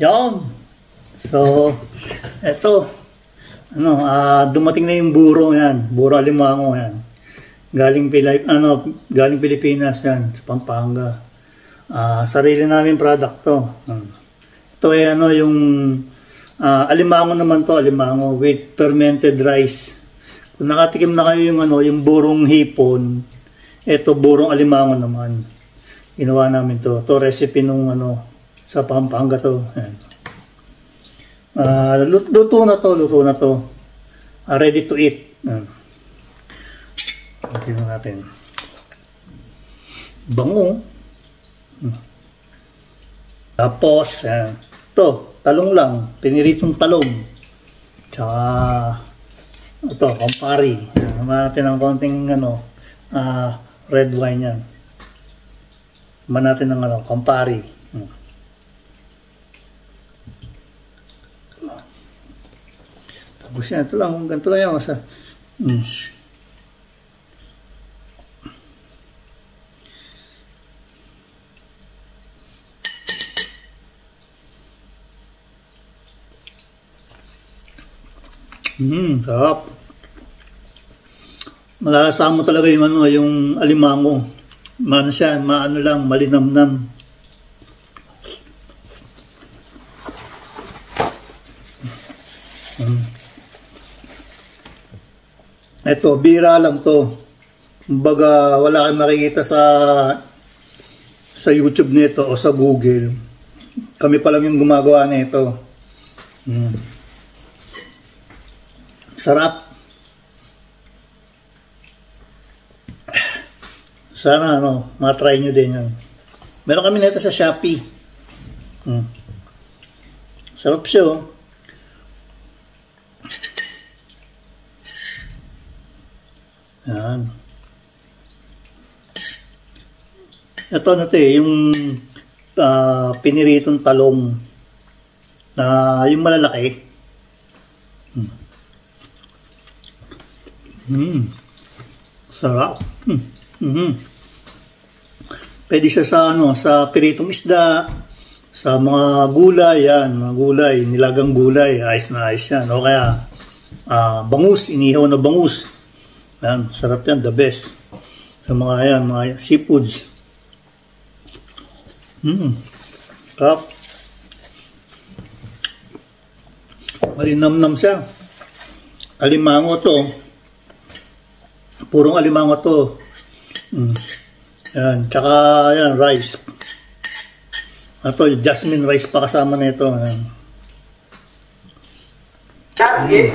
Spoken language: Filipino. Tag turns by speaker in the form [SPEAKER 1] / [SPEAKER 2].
[SPEAKER 1] Yan. So, eto. Dumating na yung buro yan. Buro alimango yan. Galing Pilipinas yan, sa Pampanga. Sarili namin product to. Ito ay yung alimango naman to, alimango with fermented rice. Kung nakatikim na kayo yung burong hipon, ito burong alimango naman. Ginawa namin to. To recipe nung sa Pampanga to. Ayan. Luto na to. Ready to eat. Tingnan natin. Bango. Tapos, ito, talong lang. Piniritong talong. Tsaka, ito, Campari. Naman natin ng konting, red wine yan. Naman natin ng, Campari. Tapos yan, ito lang. Ganito lang yan. Sarap. Malasa mo talaga yung alimango. Siya, lang, malinamnam. Ito, bira lang to. Kumbaga, wala kayong makikita sa YouTube nito o sa Google. Kami pa lang yung gumagawa nito. Sarap. Sana matry nyo din yan. Meron kami nito sa Shopee. Sarap siya. Yan. Ito yung piniritong talong na yung malalaki. Sarap. Pwede siya sa piritong isda, sa mga gulay, mga gulay, nilagang gulay, ayos na ayos yan. O kaya, bangus, inihaw na bangus. Yan, sarap yan, the best. Sa mga seafoods. Sarap. Malinamnam siya. Alimango to. Purong alimango to. Yan, tsaka yan, rice. Ito, jasmine rice pa kasama nito. Yan. Sarap. Yes.